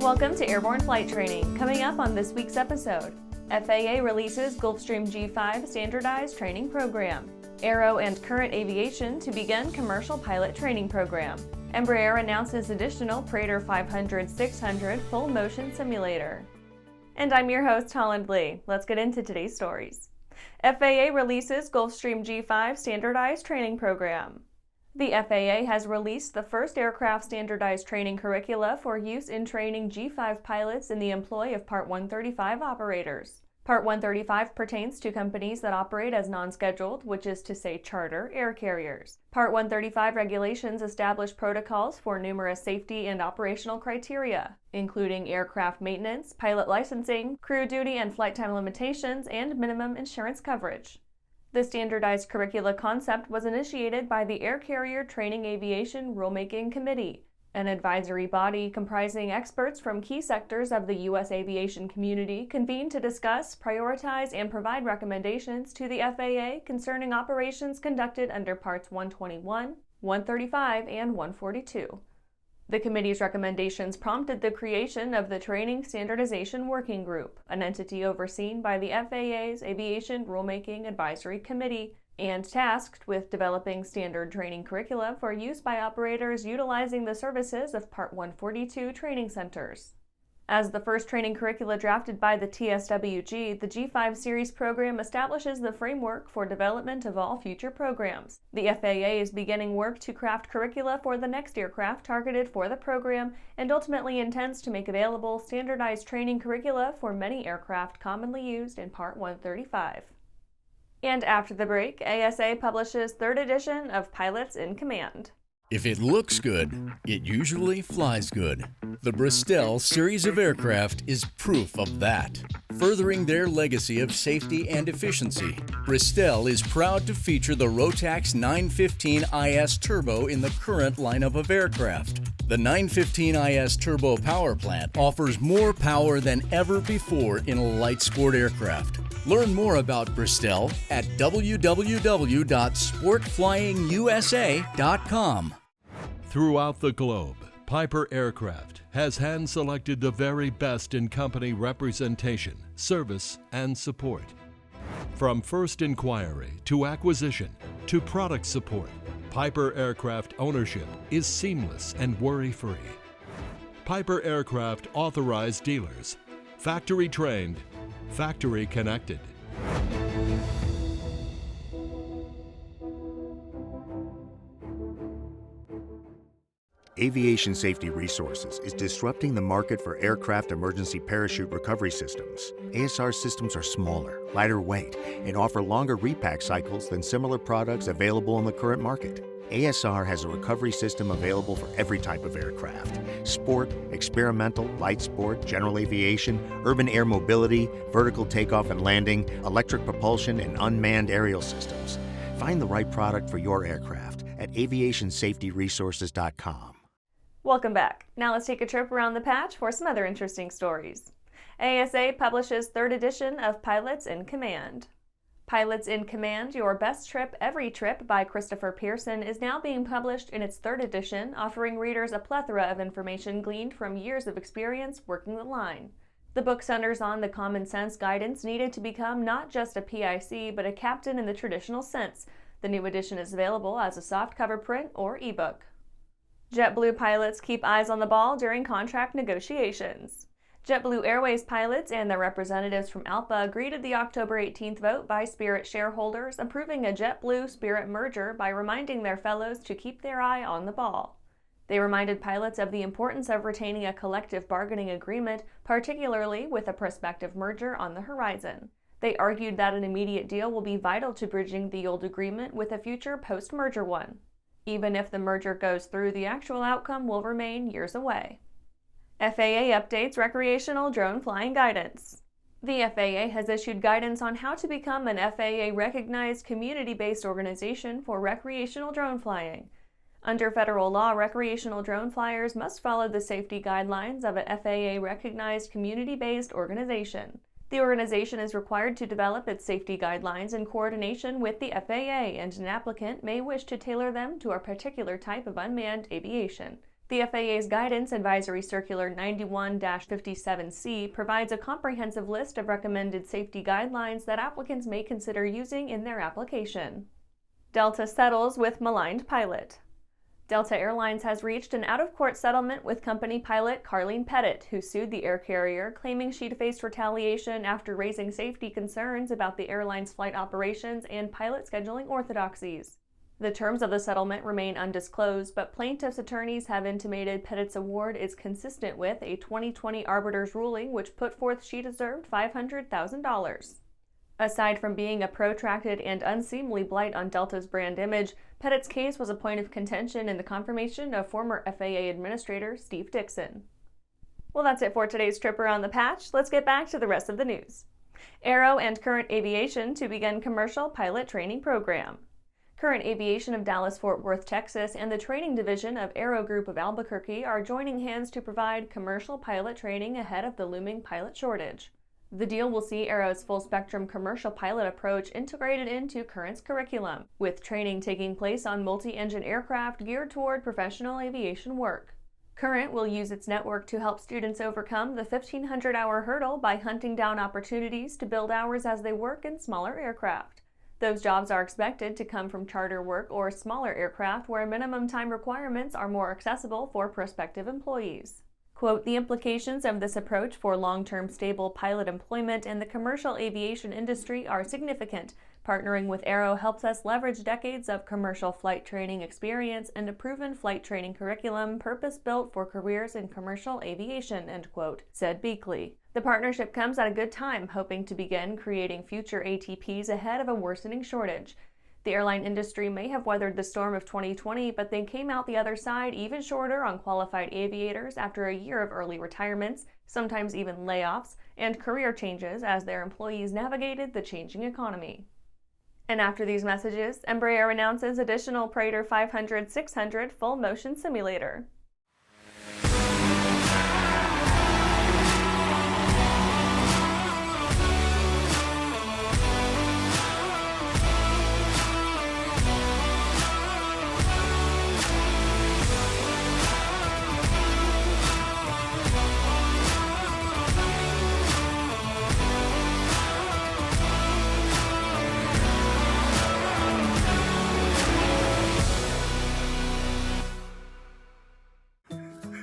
Welcome to Airborne Flight Training. Coming up on this week's episode, FAA releases Gulfstream G5 standardized training program. Aero and Current Aviation to begin commercial pilot training program. Embraer announces additional Praetor 500-600 full motion simulator. And I'm your host, Holland Lee. Let's get into today's stories. FAA releases Gulfstream G5 standardized training program. The FAA has released the first aircraft standardized training curricula for use in training G5 pilots in the employ of Part 135 operators. Part 135 pertains to companies that operate as non-scheduled, which is to say charter, air carriers. Part 135 regulations establish protocols for numerous safety and operational criteria, including aircraft maintenance, pilot licensing, crew duty and flight time limitations, and minimum insurance coverage. The standardized curricula concept was initiated by the Air Carrier Training Aviation Rulemaking Committee, an advisory body comprising experts from key sectors of the U.S. aviation community convened to discuss, prioritize, and provide recommendations to the FAA concerning operations conducted under Parts 121, 135, and 142. The committee's recommendations prompted the creation of the Training Standardization Working Group, an entity overseen by the FAA's Aviation Rulemaking Advisory Committee, and tasked with developing standard training curricula for use by operators utilizing the services of Part 142 training centers. As the first training curricula drafted by the TSWG, the G5 series program establishes the framework for development of all future programs. The FAA is beginning work to craft curricula for the next aircraft targeted for the program and ultimately intends to make available standardized training curricula for many aircraft commonly used in Part 135. And after the break, ASA publishes third edition of Pilots in Command. If it looks good, it usually flies good. The Bristol series of aircraft is proof of that. Furthering their legacy of safety and efficiency, Bristol is proud to feature the Rotax 915 IS Turbo in the current lineup of aircraft. The 915 IS Turbo power plant offers more power than ever before in a light sport aircraft. Learn more about Bristol at www.sportflyingusa.com. Throughout the globe, Piper Aircraft has hand-selected the very best in company representation, service, and support. From first inquiry to acquisition to product support, Piper Aircraft ownership is seamless and worry-free. Piper Aircraft authorized dealers, factory trained, factory connected. Aviation Safety Resources is disrupting the market for aircraft emergency parachute recovery systems. ASR systems are smaller, lighter weight, and offer longer repack cycles than similar products available in the current market. ASR has a recovery system available for every type of aircraft: sport, experimental, light sport, general aviation, urban air mobility, vertical takeoff and landing, electric propulsion, and unmanned aerial systems. Find the right product for your aircraft at aviationsafetyresources.com. Welcome back. Now let's take a trip around the patch for some other interesting stories. ASA publishes third edition of Pilots in Command. Pilots in Command, Your Best Trip Every Trip by Christopher Pearson is now being published in its third edition, offering readers a plethora of information gleaned from years of experience working the line. The book centers on the common sense guidance needed to become not just a PIC, but a captain in the traditional sense. The new edition is available as a softcover print or ebook. JetBlue pilots keep eyes on the ball during contract negotiations. JetBlue Airways pilots and their representatives from ALPA greeted the October 18th vote by Spirit shareholders approving a JetBlue-Spirit merger by reminding their fellows to keep their eye on the ball. They reminded pilots of the importance of retaining a collective bargaining agreement, particularly with a prospective merger on the horizon. They argued that an immediate deal will be vital to bridging the old agreement with a future post-merger one. Even if the merger goes through, the actual outcome will remain years away. FAA updates recreational drone flying guidance. The FAA has issued guidance on how to become an FAA-recognized community-based organization for recreational drone flying. Under federal law, recreational drone flyers must follow the safety guidelines of an FAA-recognized community-based organization. The organization is required to develop its safety guidelines in coordination with the FAA, and an applicant may wish to tailor them to a particular type of unmanned aviation. The FAA's Guidance Advisory Circular 91-57C provides a comprehensive list of recommended safety guidelines that applicants may consider using in their application. Delta settles with maligned pilot. Delta Airlines has reached an out-of-court settlement with company pilot Carleen Pettit, who sued the air carrier, claiming she'd faced retaliation after raising safety concerns about the airline's flight operations and pilot scheduling orthodoxies. The terms of the settlement remain undisclosed, but plaintiffs' attorneys have intimated Pettit's award is consistent with a 2020 arbiter's ruling which put forth she deserved $500,000. Aside from being a protracted and unseemly blight on Delta's brand image, Pettit's case was a point of contention in the confirmation of former FAA Administrator Steve Dickson. Well, that's it for today's trip around the patch. Let's get back to the rest of the news. Aero and Current Aviation to begin commercial pilot training program. Current Aviation of Dallas-Fort Worth, Texas, and the training division of Aero Group of Albuquerque are joining hands to provide commercial pilot training ahead of the looming pilot shortage. The deal will see Aero's full-spectrum commercial pilot approach integrated into Current's curriculum, with training taking place on multi-engine aircraft geared toward professional aviation work. Current will use its network to help students overcome the 1,500-hour hurdle by hunting down opportunities to build hours as they work in smaller aircraft. Those jobs are expected to come from charter work or smaller aircraft where minimum time requirements are more accessible for prospective employees. Quote, the implications of this approach for long-term stable pilot employment in the commercial aviation industry are significant. Partnering with Aero helps us leverage decades of commercial flight training experience and a proven flight training curriculum purpose-built for careers in commercial aviation, end quote, said Beakley. The partnership comes at a good time, hoping to begin creating future ATPs ahead of a worsening shortage. The airline industry may have weathered the storm of 2020, but they came out the other side even shorter on qualified aviators after a year of early retirements, sometimes even layoffs, and career changes as their employees navigated the changing economy. And after these messages, Embraer announces additional Praetor 500-600 full-motion simulator.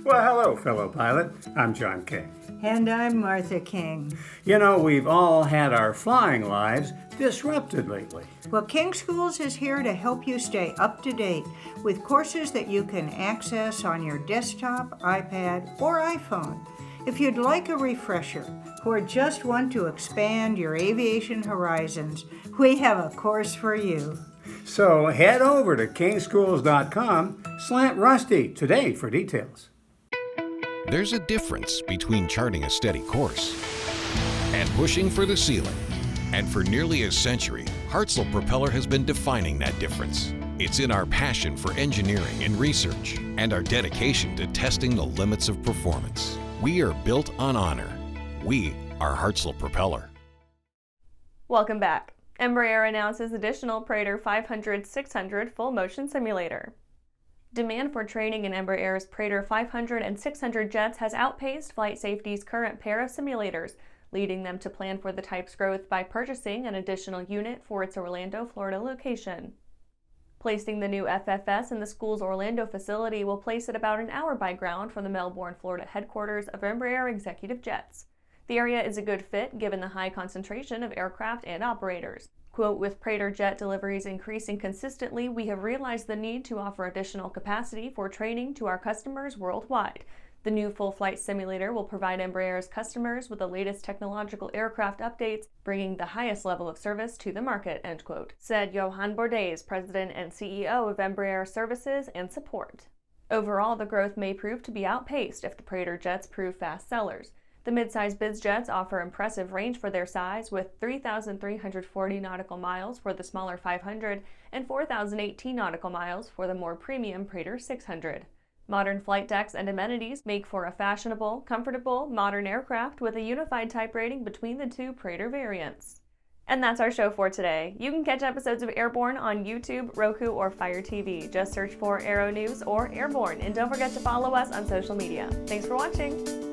Well, hello, fellow pilot. I'm John King. And I'm Martha King. You know, we've all had our flying lives disrupted lately. Well, King Schools is here to help you stay up to date with courses that you can access on your desktop, iPad, or iPhone. If you'd like a refresher or just want to expand your aviation horizons, we have a course for you. So head over to kingschools.com/Rusty today for details. There's a difference between charting a steady course and pushing for the ceiling. And for nearly a century, Hartzell Propeller has been defining that difference. It's in our passion for engineering and research and our dedication to testing the limits of performance. We are built on honor. We are Hartzell Propeller. Welcome back. Embraer announces additional Praetor 500-600 full-motion simulator. Demand for training in Embraer's Praetor 500 and 600 jets has outpaced FlightSafety's current pair of simulators, leading them to plan for the type's growth by purchasing an additional unit for its Orlando, Florida location. Placing the new FFS in the school's Orlando facility will place it about an hour by ground from the Melbourne, Florida headquarters of Embraer Executive Jets. The area is a good fit given the high concentration of aircraft and operators. Quote, with Praetor jet deliveries increasing consistently, we have realized the need to offer additional capacity for training to our customers worldwide. The new full-flight simulator will provide Embraer's customers with the latest technological aircraft updates, bringing the highest level of service to the market, end quote, said Johan Bordes, President and CEO of Embraer Services and Support. Overall, the growth may prove to be outpaced if the Praetor jets prove fast sellers. The mid-size biz jets offer impressive range for their size, with 3,340 nautical miles for the smaller 500 and 4,018 nautical miles for the more premium Praetor 600. Modern flight decks and amenities make for a fashionable, comfortable, modern aircraft with a unified type rating between the two Praetor variants. And that's our show for today. You can catch episodes of Airborne on YouTube, Roku, or Fire TV. Just search for Aero-News or Airborne, and don't forget to follow us on social media. Thanks for watching.